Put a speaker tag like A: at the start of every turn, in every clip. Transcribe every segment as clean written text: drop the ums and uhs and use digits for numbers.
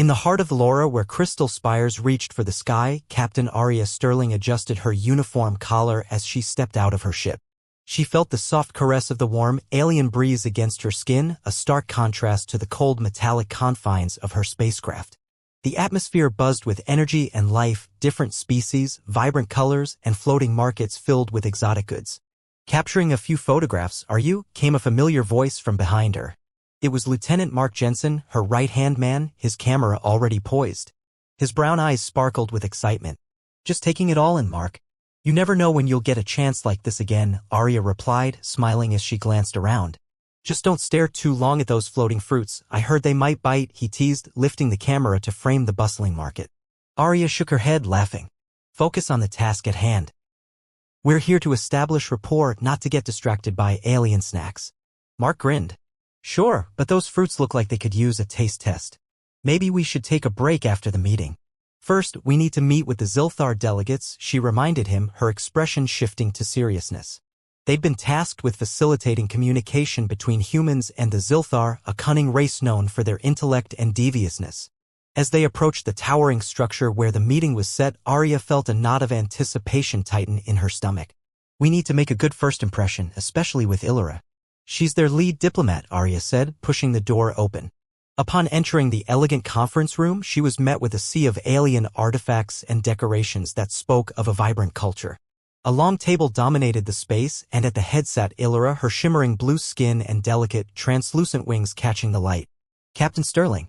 A: In the heart of Laura, where crystal spires reached for the sky, Captain Arya Sterling adjusted her uniform collar as she stepped out of her ship. She felt the soft caress of the warm, alien breeze against her skin, a stark contrast to the cold metallic confines of her spacecraft. The atmosphere buzzed with energy and life, different species, vibrant colors, and floating markets filled with exotic goods. "Capturing a few photographs, are you?" came a familiar voice from behind her. It was Lieutenant Mark Jensen, her right-hand man, his camera already poised. His brown eyes sparkled with excitement. "Just taking it all in, Mark. You never know when you'll get a chance like this again," Arya replied, smiling as she glanced around. "Just don't stare too long at those floating fruits. I heard they might bite," he teased, lifting the camera to frame the bustling market. Arya shook her head, laughing. "Focus on the task at hand. We're here to establish rapport, not to get distracted by alien snacks." Mark grinned. "Sure, but those fruits look like they could use a taste test. Maybe we should take a break after the meeting. First, we need to meet with the Zilthar delegates," she reminded him, her expression shifting to seriousness. They'd been tasked with facilitating communication between humans and the Zilthar, a cunning race known for their intellect and deviousness. As they approached the towering structure where the meeting was set, Arya felt a knot of anticipation tighten in her stomach. "We need to make a good first impression, especially with Illyra. She's their lead diplomat," Arya said, pushing the door open. Upon entering the elegant conference room, she was met with a sea of alien artifacts and decorations that spoke of a vibrant culture. A long table dominated the space, and at the head sat Illyra, her shimmering blue skin and delicate, translucent wings catching the light. "Captain Sterling."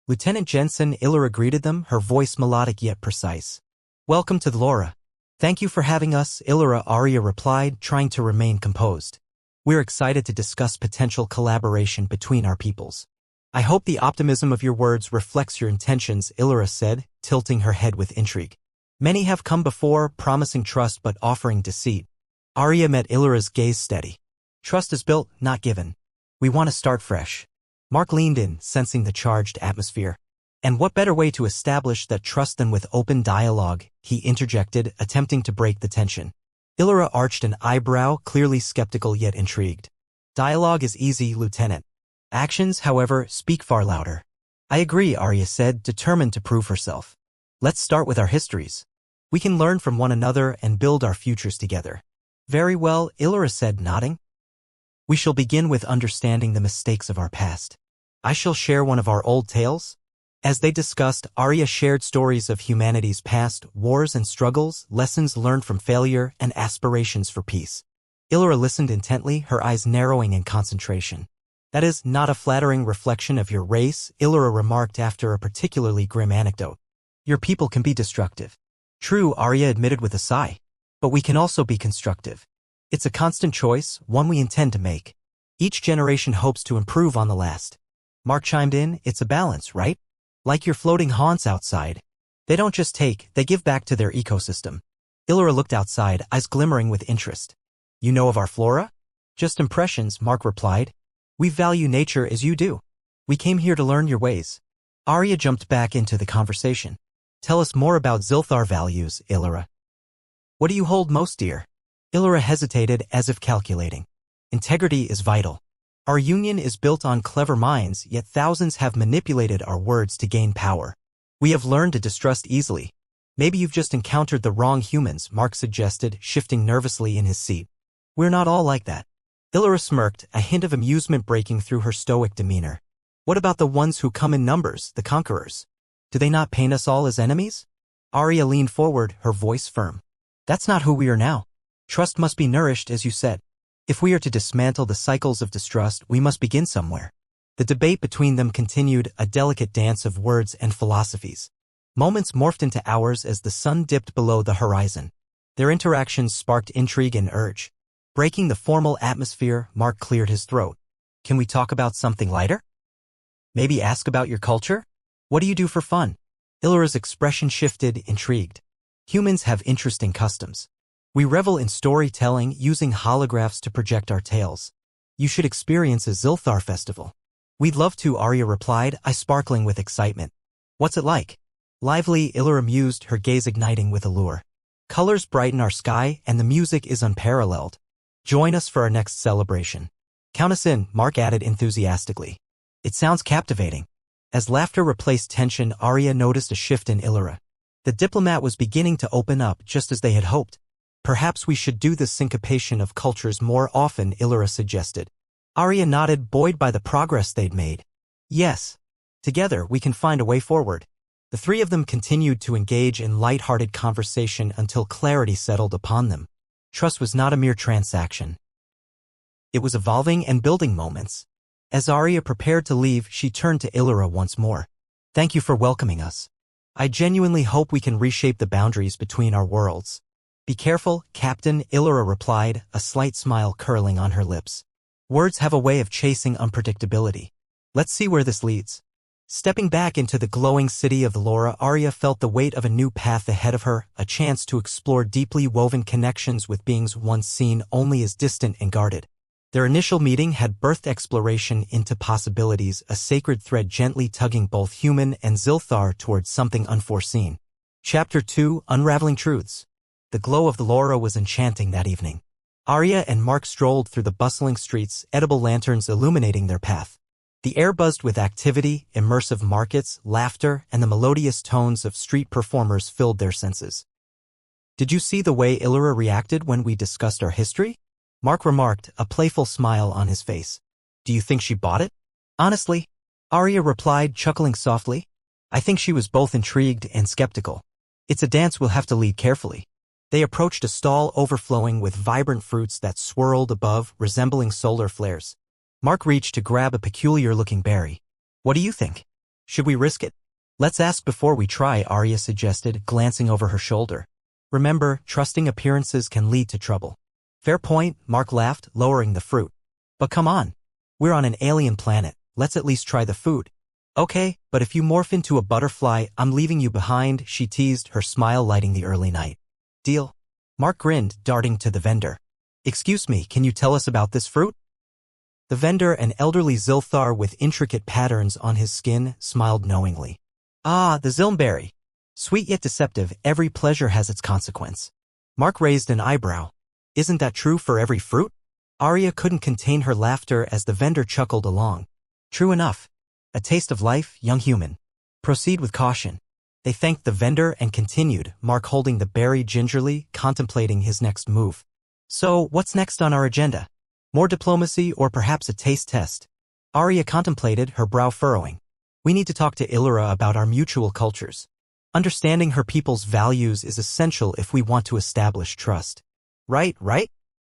A: Lieutenant Jensen, Illyra greeted them, her voice melodic yet precise. "Welcome to Laura." "Thank you for having us, Illyra," Arya replied, trying to remain composed. "We're excited to discuss potential collaboration between our peoples." "I hope the optimism of your words reflects your intentions," Illyra said, tilting her head with intrigue. "Many have come before, promising trust but offering deceit." Arya met Illyra's gaze steady. "Trust is built, not given. We want to start fresh." Mark leaned in, sensing the charged atmosphere. "And what better way to establish that trust than with open dialogue?" he interjected, attempting to break the tension. Illyra arched an eyebrow, clearly skeptical yet intrigued. "Dialogue is easy, Lieutenant. Actions, however, speak far louder." "I agree," Arya said, determined to prove herself. "Let's start with our histories. We can learn from one another and build our futures together." "Very well," Illyra said, nodding. "We shall begin with understanding the mistakes of our past. I shall share one of our old tales." As they discussed, Arya shared stories of humanity's past, wars and struggles, lessons learned from failure, and aspirations for peace. Illyra listened intently, her eyes narrowing in concentration. "That is not a flattering reflection of your race," Illyra remarked after a particularly grim anecdote. "Your people can be destructive." "True," Arya admitted with a sigh. "But we can also be constructive. It's a constant choice, one we intend to make. Each generation hopes to improve on the last." Mark chimed in, "It's a balance, right? Like your floating haunts outside. They don't just take, they give back to their ecosystem." Illyra looked outside, eyes glimmering with interest. "You know of our flora?" "Just impressions," Mark replied. "We value nature as you do. We came here to learn your ways." Arya jumped back into the conversation. "Tell us more about Zilthar values, Illyra. What do you hold most dear?" Illyra hesitated, as if calculating. "Integrity is vital. Our union is built on clever minds, yet thousands have manipulated our words to gain power. We have learned to distrust easily." "Maybe you've just encountered the wrong humans," Mark suggested, shifting nervously in his seat. "We're not all like that." Illyra smirked, a hint of amusement breaking through her stoic demeanor. "What about the ones who come in numbers, the conquerors? Do they not paint us all as enemies?" Arya leaned forward, her voice firm. "That's not who we are now. Trust must be nourished, as you said. If we are to dismantle the cycles of distrust, we must begin somewhere." The debate between them continued, a delicate dance of words and philosophies. Moments morphed into hours as the sun dipped below the horizon. Their interactions sparked intrigue and urge. Breaking the formal atmosphere, Mark cleared his throat. "Can we talk about something lighter? Maybe ask about your culture? What do you do for fun?" Illyra's expression shifted, intrigued. "Humans have interesting customs. We revel in storytelling, using holographs to project our tales. You should experience a Zilthar festival." "We'd love to," Arya replied, eyes sparkling with excitement. "What's it like?" "Lively," Illyra mused, her gaze igniting with allure. "Colors brighten our sky, and the music is unparalleled. Join us for our next celebration." "Count us in," Mark added enthusiastically. "It sounds captivating." As laughter replaced tension, Arya noticed a shift in Illyra. The diplomat was beginning to open up just as they had hoped. Perhaps we should do this syncopation of cultures more often, Illyra suggested. Arya nodded, buoyed by the progress they'd made. Yes. Together, we can find a way forward. The three of them continued to engage in light-hearted conversation until clarity settled upon them. Trust was not a mere transaction. It was evolving and building moments. As Arya prepared to leave, she turned to Illyra once more. Thank you for welcoming us. I genuinely hope we can reshape the boundaries between our worlds. Be careful, Captain, Illyra replied, a slight smile curling on her lips. Words have a way of chasing unpredictability. Let's see where this leads. Stepping back into the glowing city of Laura, Arya felt the weight of a new path ahead of her, a chance to explore deeply woven connections with beings once seen only as distant and guarded. Their initial meeting had birthed exploration into possibilities, a sacred thread gently tugging both human and Zilthar towards something unforeseen. Chapter 2: Unraveling Truths. The glow of the Laura was enchanting that evening. Arya and Mark strolled through the bustling streets, edible lanterns illuminating their path. The air buzzed with activity, immersive markets, laughter, and the melodious tones of street performers filled their senses. Did you see the way Illyra reacted when we discussed our history? Mark remarked, a playful smile on his face. Do you think she bought it? Honestly, Arya replied, chuckling softly. I think she was both intrigued and skeptical. It's a dance we'll have to lead carefully. They approached a stall overflowing with vibrant fruits that swirled above, resembling solar flares. Mark reached to grab a peculiar-looking berry. What do you think? Should we risk it? Let's ask before we try, Arya suggested, glancing over her shoulder. Remember, trusting appearances can lead to trouble. Fair point, Mark laughed, lowering the fruit. But come on. We're on an alien planet. Let's at least try the food. Okay, but if you morph into a butterfly, I'm leaving you behind, she teased, her smile lighting the early night. Deal. Mark grinned, darting to the vendor. Excuse me, can you tell us about this fruit? The vendor, an elderly Zilthar with intricate patterns on his skin, smiled knowingly. Ah, the Zilmberry. Sweet yet deceptive, every pleasure has its consequence. Mark raised an eyebrow. Isn't that true for every fruit? Arya couldn't contain her laughter as the vendor chuckled along. True enough. A taste of life, young human. Proceed with caution. They thanked the vendor and continued, Mark holding the berry gingerly, contemplating his next move. So, what's next on our agenda? More diplomacy or perhaps a taste test? Arya contemplated, her brow furrowing. We need to talk to Illyra about our mutual cultures. Understanding her people's values is essential if we want to establish trust. Right?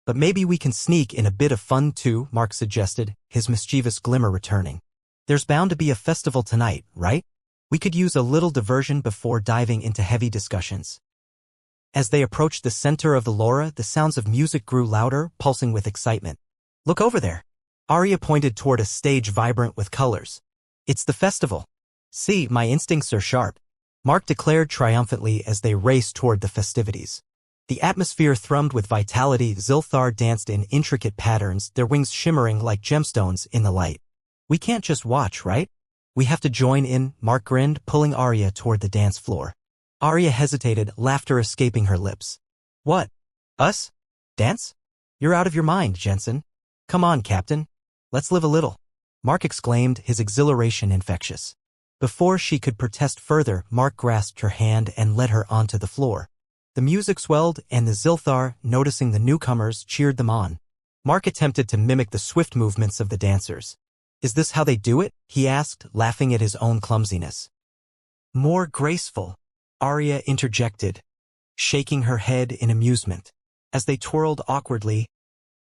A: But maybe we can sneak in a bit of fun too, Mark suggested, his mischievous glimmer returning. There's bound to be a festival tonight, right? We could use a little diversion before diving into heavy discussions. As they approached the center of the Laura, the sounds of music grew louder, pulsing with excitement. Look over there. Arya pointed toward a stage vibrant with colors. It's the festival. See, my instincts are sharp. Mark declared triumphantly as they raced toward the festivities. The atmosphere thrummed with vitality. Zilthar danced in intricate patterns, their wings shimmering like gemstones in the light. We can't just watch, right? We have to join in, Mark grinned, pulling Arya toward the dance floor. Arya hesitated, laughter escaping her lips. What? Us? Dance? You're out of your mind, Jensen. Come on, Captain. Let's live a little. Mark exclaimed, his exhilaration infectious. Before she could protest further, Mark grasped her hand and led her onto the floor. The music swelled, and the Zilthar, noticing the newcomers, cheered them on. Mark attempted to mimic the swift movements of the dancers. Is this how they do it? He asked, laughing at his own clumsiness. More graceful, Arya interjected, shaking her head in amusement. As they twirled awkwardly,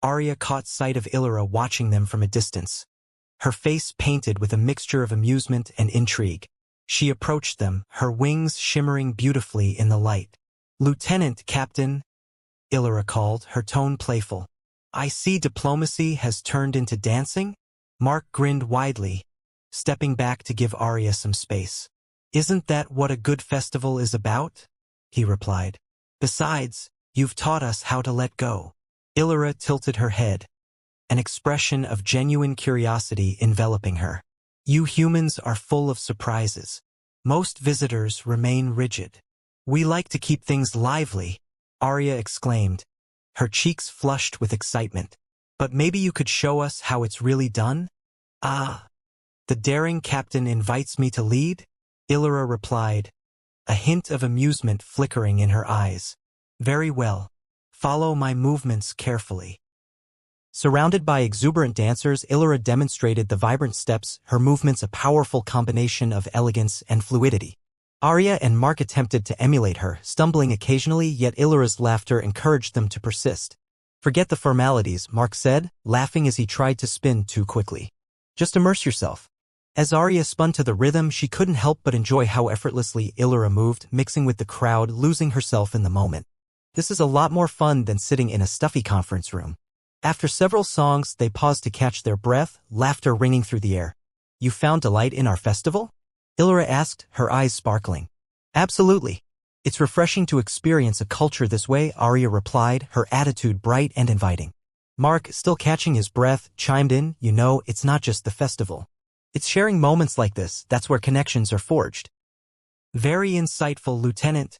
A: Arya caught sight of Illyra watching them from a distance. Her face painted with a mixture of amusement and intrigue. She approached them, her wings shimmering beautifully in the light. Lieutenant, Captain, Illyra called, her tone playful. I see diplomacy has turned into dancing? Mark grinned widely, stepping back to give Arya some space. Isn't that what a good festival is about? He replied. Besides, you've taught us how to let go. Illyra tilted her head, an expression of genuine curiosity enveloping her. You humans are full of surprises. Most visitors remain rigid. We like to keep things lively, Arya exclaimed, her cheeks flushed with excitement. But maybe you could show us how it's really done? Ah, The daring captain invites me to lead? Illyra replied, a hint of amusement flickering in her eyes. Very well. Follow my movements carefully. Surrounded by exuberant dancers, Illyra demonstrated the vibrant steps, her movements a powerful combination of elegance and fluidity. Arya and Mark attempted to emulate her, stumbling occasionally, yet Illyra's laughter encouraged them to persist. Forget the formalities, Mark said, laughing as he tried to spin too quickly. Just immerse yourself. As Arya spun to the rhythm, she couldn't help but enjoy how effortlessly Illyra moved, mixing with the crowd, losing herself in the moment. This is a lot more fun than sitting in a stuffy conference room. After several songs, they paused to catch their breath, laughter ringing through the air. You found delight in our festival? Illyra asked, her eyes sparkling. Absolutely. It's refreshing to experience a culture this way, Arya replied, her attitude bright and inviting. Mark, still catching his breath, chimed in, you know, it's not just the festival. It's sharing moments like this, that's where connections are forged. Very insightful, Lieutenant,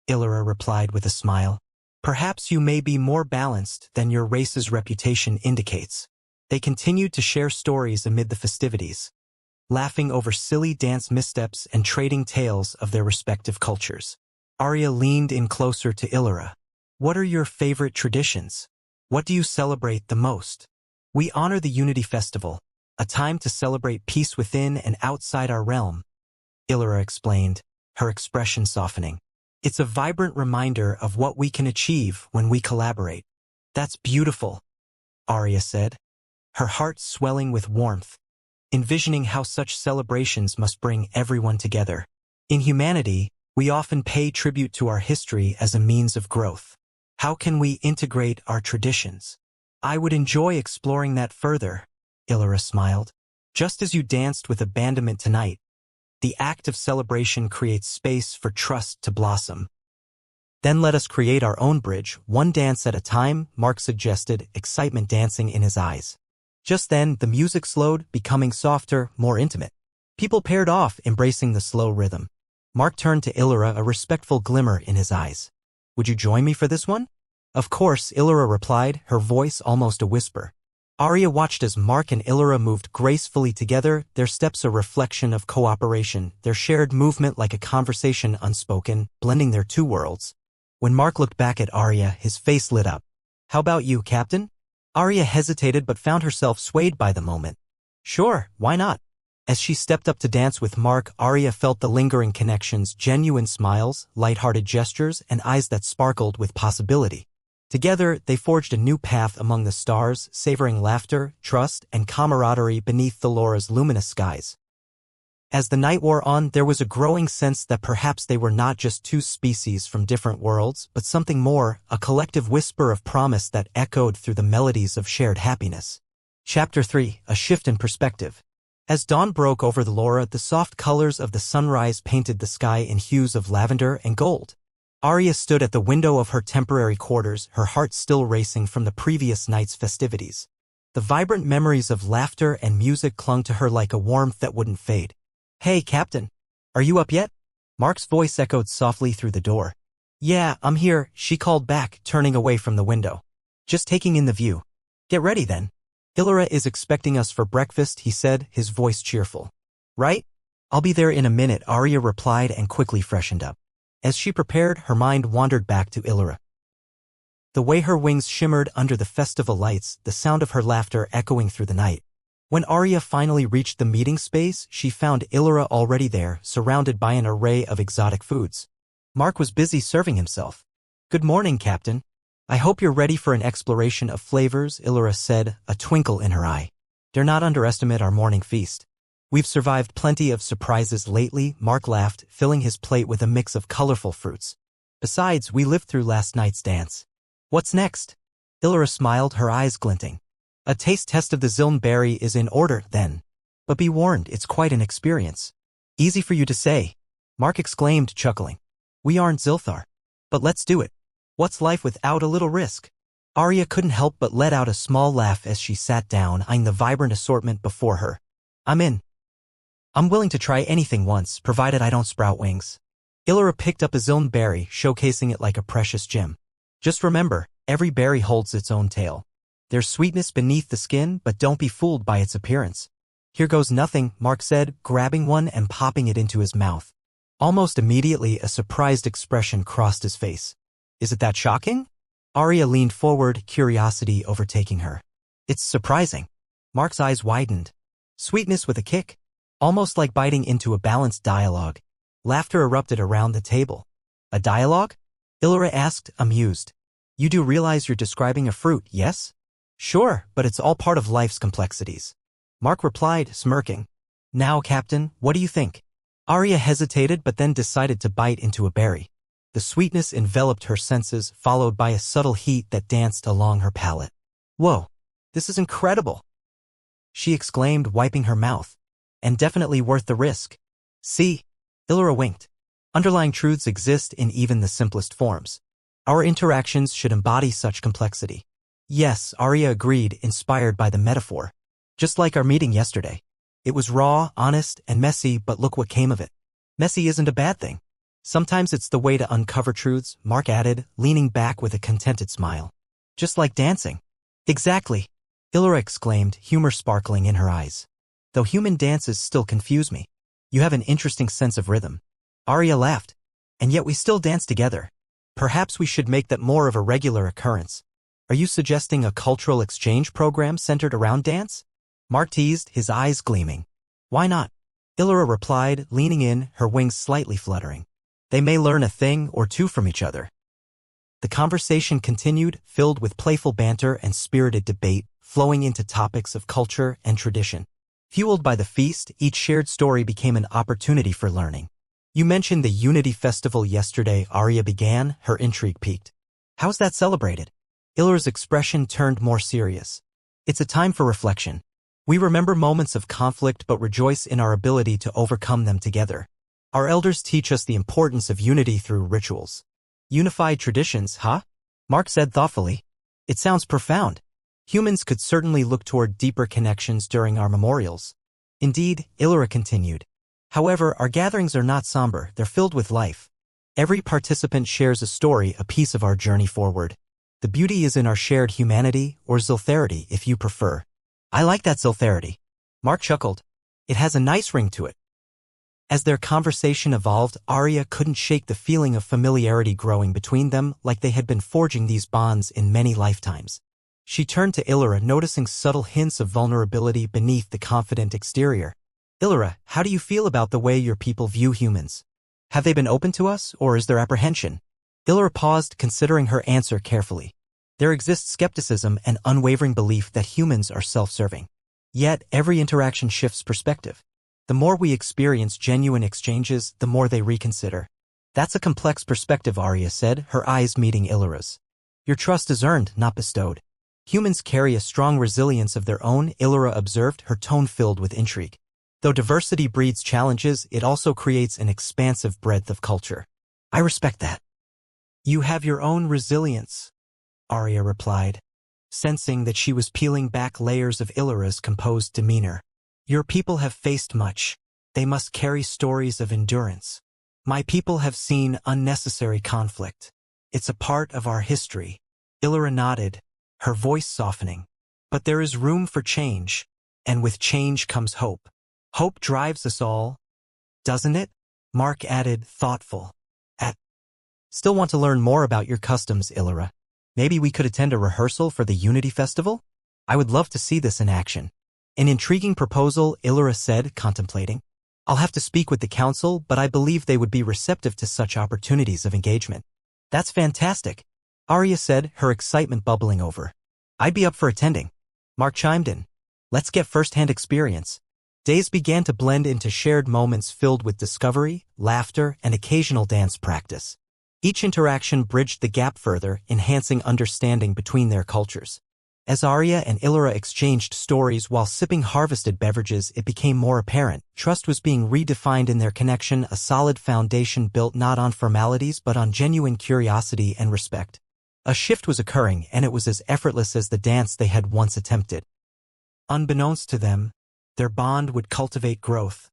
A: Illyra replied with a smile. Perhaps you may be more balanced than your race's reputation indicates. They continued to share stories amid the festivities, laughing over silly dance missteps and trading tales of their respective cultures. Arya leaned in closer to Illyra. What are your favorite traditions? What do you celebrate the most? We honor the Unity Festival, a time to celebrate peace within and outside our realm, Illyra explained, her expression softening. It's a vibrant reminder of what we can achieve when we collaborate. That's beautiful, Arya said, her heart swelling with warmth, envisioning how such celebrations must bring everyone together. In humanity, we often pay tribute to our history as a means of growth. How can we integrate our traditions? I would enjoy exploring that further, Illyra smiled. Just as you danced with abandonment tonight, the act of celebration creates space for trust to blossom. Then let us create our own bridge, one dance at a time, Mark suggested, excitement dancing in his eyes. Just then, the music slowed, becoming softer, more intimate. People paired off, embracing the slow rhythm. Mark turned to Illyra, a respectful glimmer in his eyes. Would you join me for this one? Of course, Illyra replied, her voice almost a whisper. Arya watched as Mark and Illyra moved gracefully together, their steps a reflection of cooperation, their shared movement like a conversation unspoken, blending their two worlds. When Mark looked back at Arya, his face lit up. How about you, Captain? Arya hesitated but found herself swayed by the moment. Sure, why not? As she stepped up to dance with Mark, Arya felt the lingering connections, genuine smiles, light-hearted gestures, and eyes that sparkled with possibility. Together, they forged a new path among the stars, savoring laughter, trust, and camaraderie beneath Thallora's luminous skies. As the night wore on, there was a growing sense that perhaps they were not just two species from different worlds, but something more, a collective whisper of promise that echoed through the melodies of shared happiness. Chapter 3, A Shift in Perspective. As dawn broke over Thallora, the soft colors of the sunrise painted the sky in hues of lavender and gold. Arya stood at the window of her temporary quarters, her heart still racing from the previous night's festivities. The vibrant memories of laughter and music clung to her like a warmth that wouldn't fade. Hey, Captain. Are you up yet? Mark's voice echoed softly through the door. Yeah, I'm here, she called back, turning away from the window. Just taking in the view. Get ready then. Illyra is expecting us for breakfast, he said, his voice cheerful. Right? I'll be there in a minute, Arya replied and quickly freshened up. As she prepared, her mind wandered back to Illyra. The way her wings shimmered under the festival lights, the sound of her laughter echoing through the night. When Arya finally reached the meeting space, she found Illyra already there, surrounded by an array of exotic foods. Mark was busy serving himself. Good morning, Captain. I hope you're ready for an exploration of flavors, Illyra said, a twinkle in her eye. Dare not underestimate our morning feast. We've survived plenty of surprises lately, Mark laughed, filling his plate with a mix of colorful fruits. Besides, we lived through last night's dance. What's next? Illyra smiled, her eyes glinting. A taste test of the Ziln berry is in order, then. But be warned, it's quite an experience. Easy for you to say, Mark exclaimed, chuckling. We aren't Zilthar. But let's do it. What's life without a little risk? Arya couldn't help but let out a small laugh as she sat down, eyeing the vibrant assortment before her. I'm in. I'm willing to try anything once, provided I don't sprout wings. Illyra picked up a Ziln berry, showcasing it like a precious gem. Just remember, every berry holds its own tale. There's sweetness beneath the skin, but don't be fooled by its appearance. Here goes nothing, Mark said, grabbing one and popping it into his mouth. Almost immediately, a surprised expression crossed his face. Is it that shocking? Arya leaned forward, curiosity overtaking her. It's surprising. Mark's eyes widened. Sweetness with a kick. Almost like biting into a balanced dialogue. Laughter erupted around the table. A dialogue? Illyra asked, amused. You do realize you're describing a fruit, yes? Sure, but it's all part of life's complexities. Mark replied, smirking. Now, Captain, what do you think? Arya hesitated but then decided to bite into a berry. The sweetness enveloped her senses, followed by a subtle heat that danced along her palate. Whoa, this is incredible! She exclaimed, wiping her mouth. And definitely worth the risk. See? Illyra winked. Underlying truths exist in even the simplest forms. Our interactions should embody such complexity. Yes, Arya agreed, inspired by the metaphor. Just like our meeting yesterday. It was raw, honest, and messy, but look what came of it. Messy isn't a bad thing. Sometimes it's the way to uncover truths, Mark added, leaning back with a contented smile. Just like dancing. Exactly. Illyra exclaimed, humor sparkling in her eyes. Though human dances still confuse me. You have an interesting sense of rhythm. Arya laughed. And yet we still dance together. Perhaps we should make that more of a regular occurrence. Are you suggesting a cultural exchange program centered around dance? Mark teased, his eyes gleaming. Why not? Illyra replied, leaning in, her wings slightly fluttering. They may learn a thing or two from each other. The conversation continued, filled with playful banter and spirited debate, flowing into topics of culture and tradition. Fueled by the feast, each shared story became an opportunity for learning. You mentioned the Unity Festival yesterday, Arya began, her intrigue piqued. How's that celebrated? Illyra's expression turned more serious. It's a time for reflection. We remember moments of conflict but rejoice in our ability to overcome them together. Our elders teach us the importance of unity through rituals. Unified traditions, huh? Mark said thoughtfully. It sounds profound. Humans could certainly look toward deeper connections during our memorials. Indeed, Illyra continued. However, our gatherings are not somber, they're filled with life. Every participant shares a story, a piece of our journey forward. The beauty is in our shared humanity, or ziltharity if you prefer. I like that ziltharity. Mark chuckled. It has a nice ring to it. As their conversation evolved, Arya couldn't shake the feeling of familiarity growing between them, like they had been forging these bonds in many lifetimes. She turned to Illyra, noticing subtle hints of vulnerability beneath the confident exterior. Illyra, how do you feel about the way your people view humans? Have they been open to us, or is there apprehension? Illyra paused, considering her answer carefully. There exists skepticism and unwavering belief that humans are self-serving. Yet, every interaction shifts perspective. The more we experience genuine exchanges, the more they reconsider. That's a complex perspective, Arya said, her eyes meeting Illyra's. Your trust is earned, not bestowed. Humans carry a strong resilience of their own, Illyra observed, her tone filled with intrigue. Though diversity breeds challenges, it also creates an expansive breadth of culture. I respect that. You have your own resilience, Arya replied, sensing that she was peeling back layers of Illyra's composed demeanor. Your people have faced much. They must carry stories of endurance. My people have seen unnecessary conflict. It's a part of our history. Illyra nodded, her voice softening. But there is room for change, and with change comes hope. Hope drives us all, doesn't it? Mark added, thoughtful. Still want to learn more about your customs, Illyra. Maybe we could attend a rehearsal for the Unity Festival? I would love to see this in action. An intriguing proposal, Illyra said, contemplating. I'll have to speak with the council, but I believe they would be receptive to such opportunities of engagement. That's fantastic, Arya said, her excitement bubbling over. I'd be up for attending. Mark chimed in. Let's get first-hand experience. Days began to blend into shared moments filled with discovery, laughter, and occasional dance practice. Each interaction bridged the gap further, enhancing understanding between their cultures. As Arya and Illyra exchanged stories while sipping harvested beverages, it became more apparent. Trust was being redefined in their connection, a solid foundation built not on formalities but on genuine curiosity and respect. A shift was occurring, and it was as effortless as the dance they had once attempted. Unbeknownst to them, their bond would cultivate growth,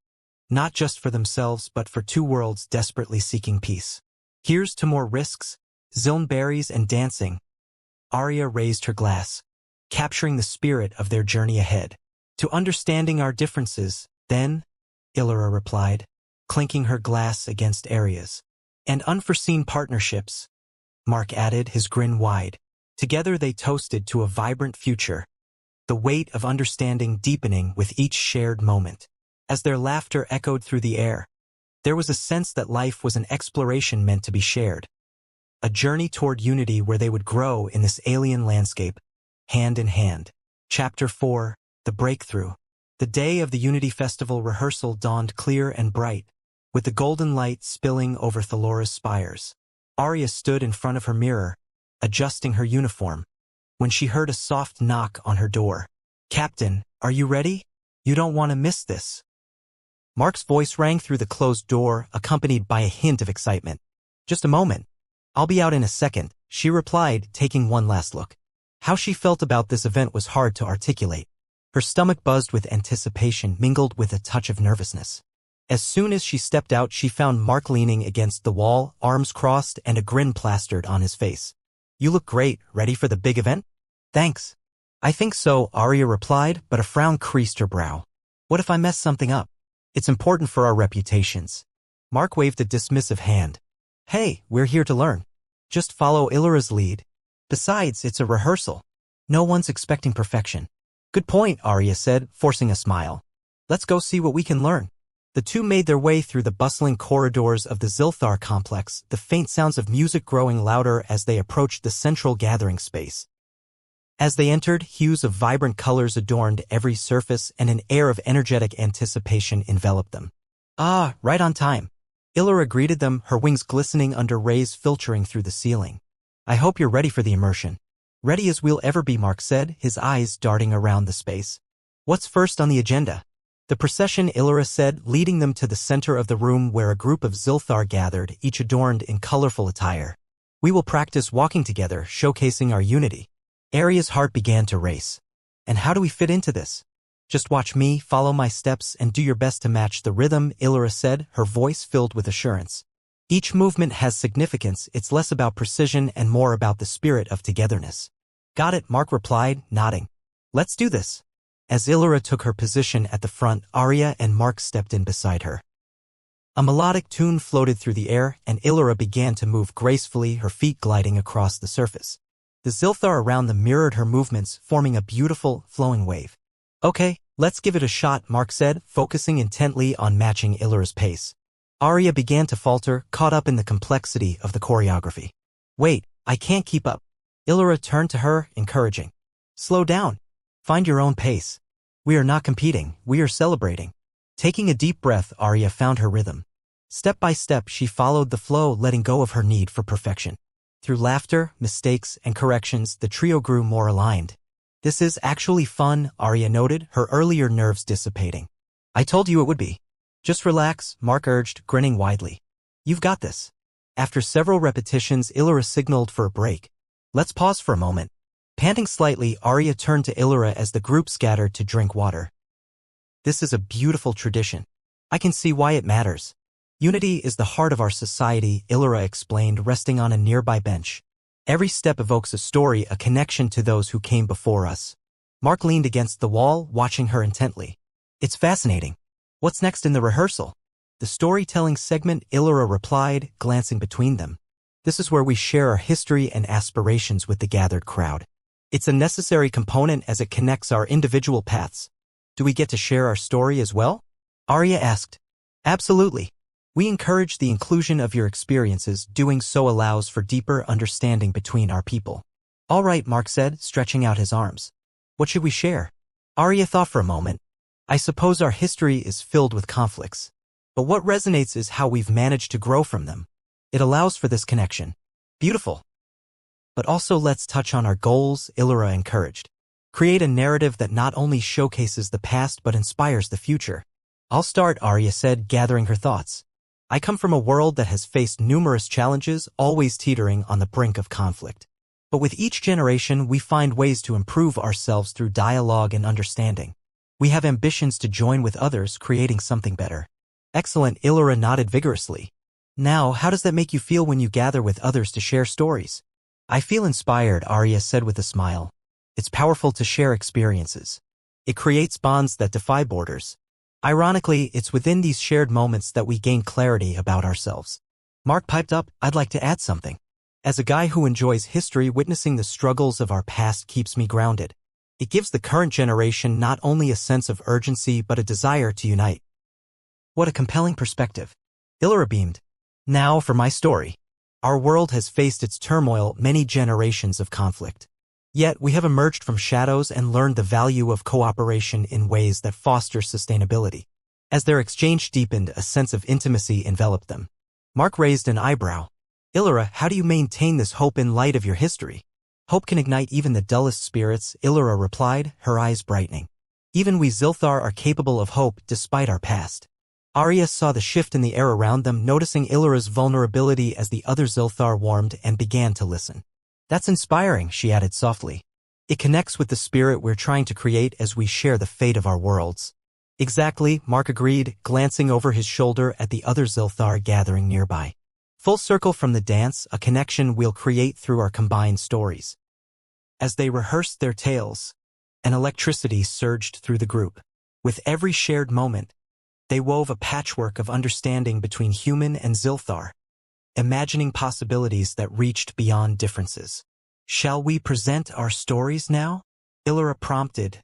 A: not just for themselves but for two worlds desperately seeking peace. Here's to more risks, zilnberries and dancing. Arya raised her glass, capturing the spirit of their journey ahead. To understanding our differences, then, Illyra replied, clinking her glass against Aria's. And unforeseen partnerships, Mark added, his grin wide. Together they toasted to a vibrant future, the weight of understanding deepening with each shared moment. As their laughter echoed through the air, there was a sense that life was an exploration meant to be shared. A journey toward unity where they would grow in this alien landscape, hand in hand. Chapter 4, The Breakthrough. The day of the Unity Festival rehearsal dawned clear and bright, with the golden light spilling over Thalora's spires. Arya stood in front of her mirror, adjusting her uniform, when she heard a soft knock on her door. "Captain, are you ready? You don't want to miss this." Mark's voice rang through the closed door, accompanied by a hint of excitement. "Just a moment. I'll be out in a second," she replied, taking one last look. How she felt about this event was hard to articulate. Her stomach buzzed with anticipation mingled with a touch of nervousness. As soon as she stepped out, she found Mark leaning against the wall, arms crossed and a grin plastered on his face. "You look great. Ready for the big event?" "Thanks. I think so," Arya replied, but a frown creased her brow. "What if I mess something up? It's important for our reputations." Mark waved a dismissive hand. "Hey, we're here to learn. Just follow Illyra's lead. Besides, it's a rehearsal. No one's expecting perfection." "Good point," Arya said, forcing a smile. "Let's go see what we can learn." The two made their way through the bustling corridors of the Zilthar complex, the faint sounds of music growing louder as they approached the central gathering space. As they entered, hues of vibrant colors adorned every surface and an air of energetic anticipation enveloped them. "Ah, right on time." Illyra greeted them, her wings glistening under rays filtering through the ceiling. "I hope you're ready for the immersion." "Ready as we'll ever be," Mark said, his eyes darting around the space. "What's first on the agenda?" "The procession," Illyra said, leading them to the center of the room where a group of Zilthar gathered, each adorned in colorful attire. "We will practice walking together, showcasing our unity." Arya's heart began to race. "And how do we fit into this?" "Just watch me, follow my steps, and do your best to match the rhythm," Illyra said, her voice filled with assurance. "Each movement has significance. It's less about precision and more about the spirit of togetherness." "Got it," Mark replied, nodding. "Let's do this." As Illyra took her position at the front, Arya and Mark stepped in beside her. A melodic tune floated through the air, and Illyra began to move gracefully, her feet gliding across the surface. The Zilthar around them mirrored her movements, forming a beautiful, flowing wave. "Okay, let's give it a shot," Mark said, focusing intently on matching Illyra's pace. Arya began to falter, caught up in the complexity of the choreography. "Wait, I can't keep up." Illyra turned to her, encouraging. "Slow down. Find your own pace. We are not competing, we are celebrating." Taking a deep breath, Arya found her rhythm. Step by step, she followed the flow, letting go of her need for perfection. Through laughter, mistakes, and corrections, the trio grew more aligned. "This is actually fun," Arya noted, her earlier nerves dissipating. "I told you it would be." "Just relax," Mark urged, grinning widely. "You've got this." After several repetitions, Illyra signaled for a break. "Let's pause for a moment." Panting slightly, Arya turned to Illyra as the group scattered to drink water. "This is a beautiful tradition. I can see why it matters. Unity is the heart of our society," Illyra explained, resting on a nearby bench. "Every step evokes a story, a connection to those who came before us." Mark leaned against the wall, watching her intently. "It's fascinating. What's next in the rehearsal?" "The storytelling segment," Illyra replied, glancing between them. "This is where we share our history and aspirations with the gathered crowd. It's a necessary component as it connects our individual paths." "Do we get to share our story as well?" Arya asked. "Absolutely. We encourage the inclusion of your experiences. Doing so allows for deeper understanding between our people." "All right," Mark said, stretching out his arms. "What should we share?" Arya thought for a moment. "I suppose our history is filled with conflicts. But what resonates is how we've managed to grow from them. It allows for this connection." "Beautiful. But also let's touch on our goals," Illyra encouraged. "Create a narrative that not only showcases the past but inspires the future." "I'll start," Arya said, gathering her thoughts. "I come from a world that has faced numerous challenges, always teetering on the brink of conflict. But with each generation, we find ways to improve ourselves through dialogue and understanding. We have ambitions to join with others, creating something better." "Excellent," Illyra nodded vigorously. "Now, how does that make you feel when you gather with others to share stories?" "I feel inspired," Arya said with a smile. "It's powerful to share experiences. It creates bonds that defy borders. Ironically, it's within these shared moments that we gain clarity about ourselves. Mark piped up, "I'd like to add something. As a guy who enjoys history, witnessing the struggles of our past keeps me grounded. It gives the current generation not only a sense of urgency but a desire to unite." What a compelling perspective. Illyra beamed. "Now for my story. Our world has faced its turmoil, many generations of conflict. Yet we have emerged from shadows and learned the value of cooperation in ways that foster sustainability." As their exchange deepened, a sense of intimacy enveloped them. Mark raised an eyebrow. "Illyra, how do you maintain this hope in light of your history?" "Hope can ignite even the dullest spirits," Illyra replied, her eyes brightening. "Even we Zilthar are capable of hope despite our past." Arya saw the shift in the air around them, noticing Illyra's vulnerability as the other Zilthar warmed and began to listen. "That's inspiring," she added softly. "It connects with the spirit we're trying to create as we share the fate of our worlds." "Exactly," Mark agreed, glancing over his shoulder at the other Zilthar gathering nearby. "Full circle from the dance, a connection we'll create through our combined stories." As they rehearsed their tales, an electricity surged through the group. With every shared moment, they wove a patchwork of understanding between human and Zilthar, imagining possibilities that reached beyond differences. "Shall we present our stories now?" Illyra prompted,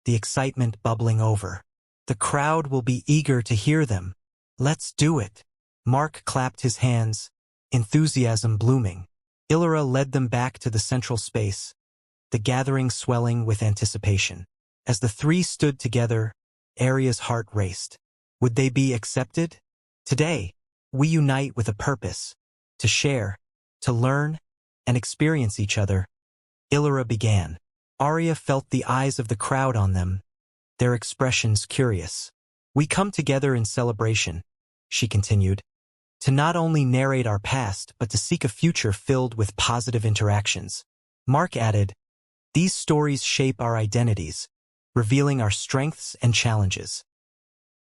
A: the excitement bubbling over. "The crowd will be eager to hear them. Let's do it." Mark clapped his hands, enthusiasm blooming. Illyra led them back to the central space, the gathering swelling with anticipation. As the three stood together, Arya's heart raced. Would they be accepted? "Today, we unite with a purpose, to share, to learn, and experience each other," Illyra began. Arya felt the eyes of the crowd on them, their expressions curious. "We come together in celebration," she continued, "to not only narrate our past but to seek a future filled with positive interactions." Mark added, "These stories shape our identities, revealing our strengths and challenges."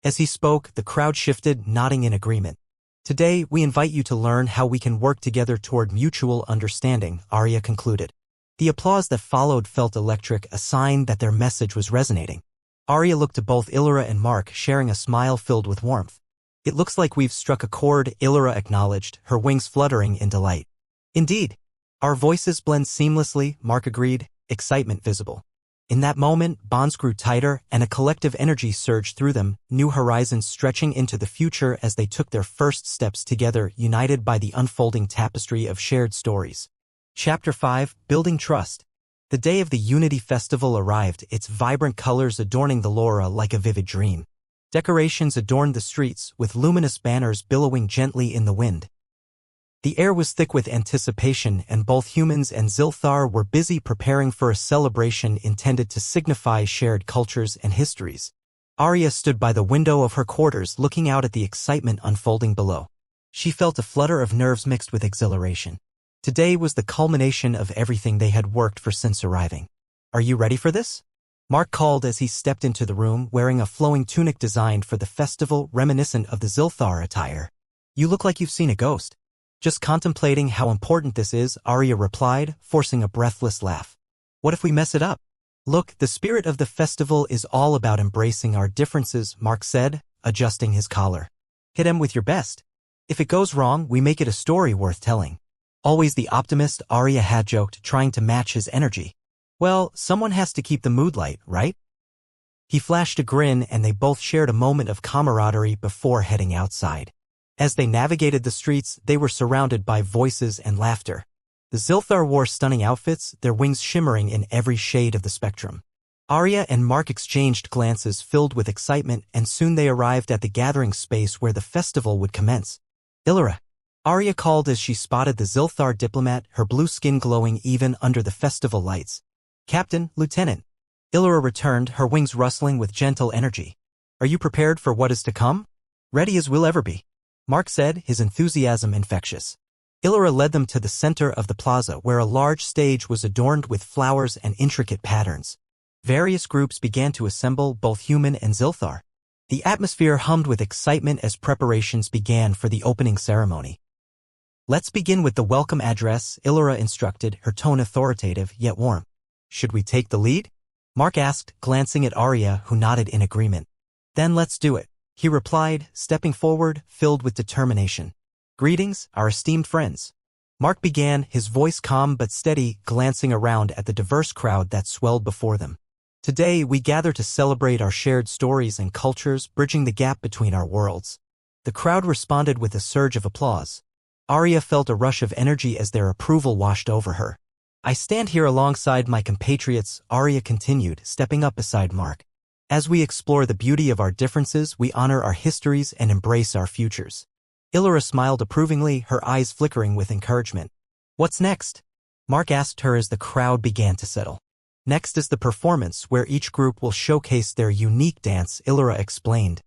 A: As he spoke, the crowd shifted, nodding in agreement. "Today, we invite you to learn how we can work together toward mutual understanding," Arya concluded. The applause that followed felt electric, a sign that their message was resonating. Arya looked to both Illyra and Mark, sharing a smile filled with warmth. "It looks like we've struck a chord," Illyra acknowledged, her wings fluttering in delight. "Indeed. Our voices blend seamlessly," Mark agreed, excitement visible. In that moment, bonds grew tighter and a collective energy surged through them, new horizons stretching into the future as they took their first steps together, united by the unfolding tapestry of shared stories. Chapter 5, Building Trust. The day of the Unity Festival arrived, its vibrant colors adorning the Laura like a vivid dream. Decorations adorned the streets, with luminous banners billowing gently in the wind. The air was thick with anticipation, and both humans and Zilthar were busy preparing for a celebration intended to signify shared cultures and histories. Arya stood by the window of her quarters, looking out at the excitement unfolding below. She felt a flutter of nerves mixed with exhilaration. Today was the culmination of everything they had worked for since arriving. "Are you ready for this?" Mark called as he stepped into the room, wearing a flowing tunic designed for the festival, reminiscent of the Zilthar attire. "You look like you've seen a ghost." "Just contemplating how important this is," Arya replied, forcing a breathless laugh. "What if we mess it up?" "Look, the spirit of the festival is all about embracing our differences," Mark said, adjusting his collar. "Hit him with your best. If it goes wrong, we make it a story worth telling." Always the optimist, Arya had joked, trying to match his energy. "Well, someone has to keep the mood light, right?" He flashed a grin, and they both shared a moment of camaraderie before heading outside. As they navigated the streets, they were surrounded by voices and laughter. The Zilthar wore stunning outfits, their wings shimmering in every shade of the spectrum. Arya and Mark exchanged glances filled with excitement, and soon they arrived at the gathering space where the festival would commence. "Illyra," Arya called as she spotted the Zilthar diplomat, her blue skin glowing even under the festival lights. "Captain, Lieutenant." Illyra returned, her wings rustling with gentle energy. "Are you prepared for what is to come?" "Ready as we'll ever be," Mark said, his enthusiasm infectious. Illyra led them to the center of the plaza, where a large stage was adorned with flowers and intricate patterns. Various groups began to assemble, both human and Zilthar. The atmosphere hummed with excitement as preparations began for the opening ceremony. "Let's begin with the welcome address," Illyra instructed, her tone authoritative yet warm. "Should we take the lead?" Mark asked, glancing at Arya, who nodded in agreement. Then let's do it, he replied, stepping forward, filled with determination. Greetings, our esteemed friends. Mark began, his voice calm but steady, glancing around at the diverse crowd that swelled before them. Today, we gather to celebrate our shared stories and cultures, bridging the gap between our worlds. The crowd responded with a surge of applause. Arya felt a rush of energy as their approval washed over her. I stand here alongside my compatriots, Arya continued, stepping up beside Mark. As we explore the beauty of our differences, we honor our histories and embrace our futures. Illyra smiled approvingly, her eyes flickering with encouragement. What's next? Mark asked her as the crowd began to settle. Next is the performance, where each group will showcase their unique dance, Illyra explained.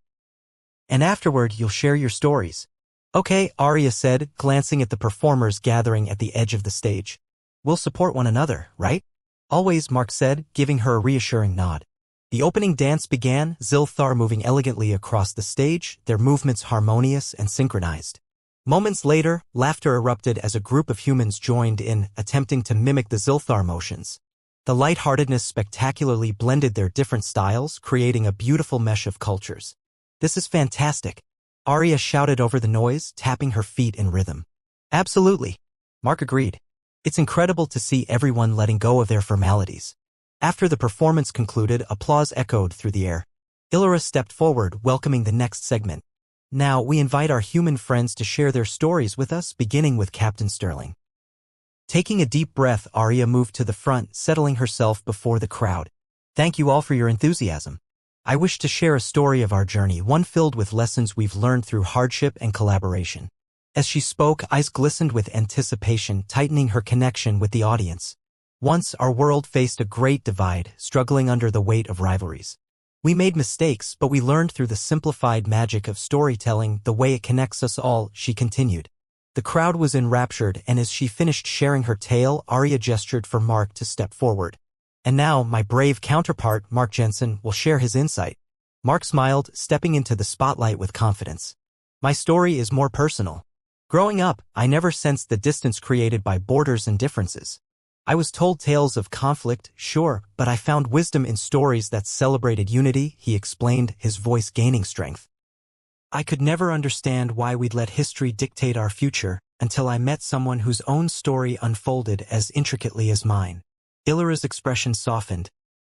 A: And afterward, you'll share your stories. Okay, Arya said, glancing at the performers gathering at the edge of the stage. We'll support one another, right? Always, Mark said, giving her a reassuring nod. The opening dance began, Zilthar moving elegantly across the stage, their movements harmonious and synchronized. Moments later, laughter erupted as a group of humans joined in, attempting to mimic the Zilthar motions. The lightheartedness spectacularly blended their different styles, creating a beautiful mesh of cultures. This is fantastic, Arya shouted over the noise, tapping her feet in rhythm. Absolutely, Mark agreed. It's incredible to see everyone letting go of their formalities. After the performance concluded, applause echoed through the air. Illyra stepped forward, welcoming the next segment. Now, we invite our human friends to share their stories with us, beginning with Captain Sterling. Taking a deep breath, Arya moved to the front, settling herself before the crowd. Thank you all for your enthusiasm. I wish to share a story of our journey, one filled with lessons we've learned through hardship and collaboration. As she spoke, eyes glistened with anticipation, tightening her connection with the audience. Once, our world faced a great divide, struggling under the weight of rivalries. We made mistakes, but we learned through the simplified magic of storytelling, the way it connects us all, she continued. The crowd was enraptured, and as she finished sharing her tale, Arya gestured for Mark to step forward. And now, my brave counterpart, Mark Jensen, will share his insight. Mark smiled, stepping into the spotlight with confidence. My story is more personal. Growing up, I never sensed the distance created by borders and differences. I was told tales of conflict, sure, but I found wisdom in stories that celebrated unity, he explained, his voice gaining strength. I could never understand why we'd let history dictate our future until I met someone whose own story unfolded as intricately as mine. Illyra's expression softened,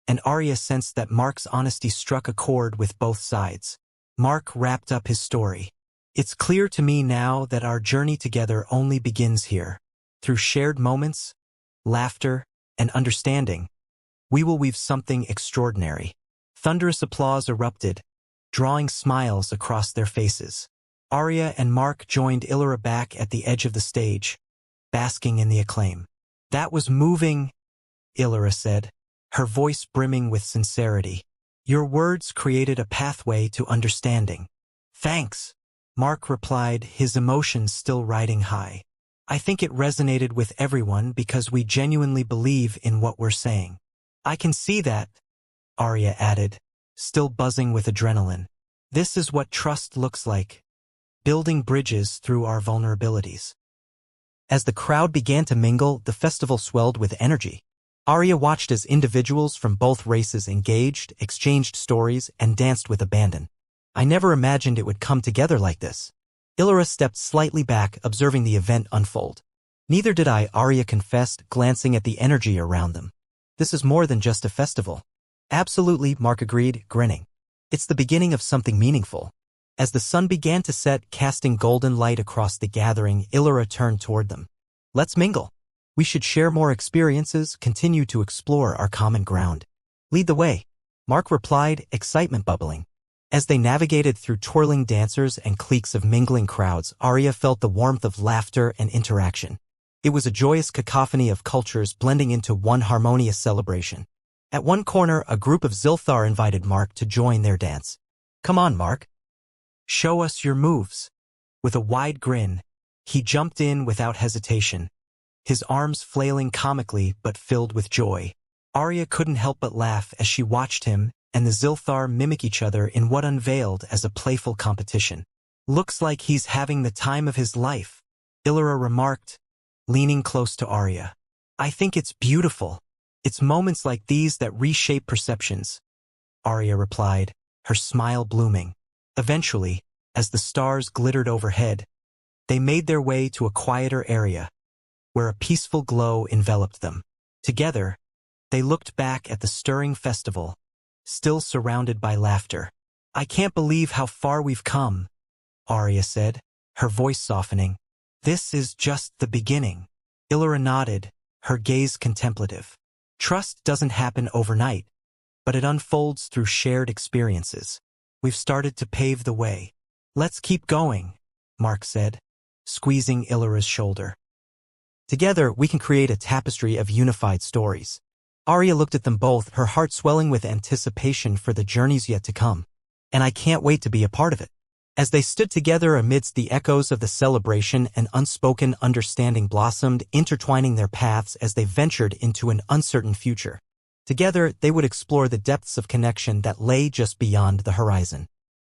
A: and Arya sensed that Mark's honesty struck a chord with both sides. Mark wrapped up his story. It's clear to me now that our journey together only begins here. Through shared moments, laughter, and understanding, we will weave something extraordinary. Thunderous applause erupted, drawing smiles across their faces. Arya and Mark joined Illyra back at the edge of the stage, basking in the acclaim. That was moving, Illyra said, her voice brimming with sincerity. Your words created a pathway to understanding. Thanks, Mark replied, his emotions still riding high. I think it resonated with everyone because we genuinely believe in what we're saying. I can see that, Arya added, still buzzing with adrenaline. This is what trust looks like, building bridges through our vulnerabilities. As the crowd began to mingle, the festival swelled with energy. Arya watched as individuals from both races engaged, exchanged stories, and danced with abandon. I never imagined it would come together like this. Illyra stepped slightly back, observing the event unfold. Neither did I, Arya confessed, glancing at the energy around them. This is more than just a festival. Absolutely, Mark agreed, grinning. It's the beginning of something meaningful. As the sun began to set, casting golden light across the gathering, Illyra turned toward them. Let's mingle. We should share more experiences, continue to explore our common ground. Lead the way, Mark replied, excitement bubbling. As they navigated through twirling dancers and cliques of mingling crowds, Arya felt the warmth of laughter and interaction. It was a joyous cacophony of cultures blending into one harmonious celebration. At one corner, a group of Zilthar invited Mark to join their dance. Come on, Mark. Show us your moves. With a wide grin, he jumped in without hesitation, his arms flailing comically but filled with joy. Arya couldn't help but laugh as she watched him and the Zilthar mimic each other in what unveiled as a playful competition. Looks like he's having the time of his life, Illyra remarked, leaning close to Arya. I think it's beautiful, It's moments like these that reshape perceptions, Arya replied, her smile blooming. Eventually, as the stars glittered overhead, they made their way to a quieter area, where a peaceful glow enveloped them. Together, they looked back at the stirring festival, still surrounded by laughter. I can't believe how far we've come, Arya said, her voice softening. This is just the beginning. Illyra nodded, her gaze contemplative. Trust doesn't happen overnight, but it unfolds through shared experiences. We've started to pave the way. Let's keep going, Mark said, squeezing Illyra's shoulder. Together, we can create a tapestry of unified stories. Arya looked at them both, her heart swelling with anticipation for the journeys yet to come. And I can't wait to be a part of it. As they stood together amidst the echoes of the celebration, an unspoken understanding blossomed, intertwining their paths as they ventured into an uncertain future. Together, they would explore the depths of connection that lay just beyond the horizon.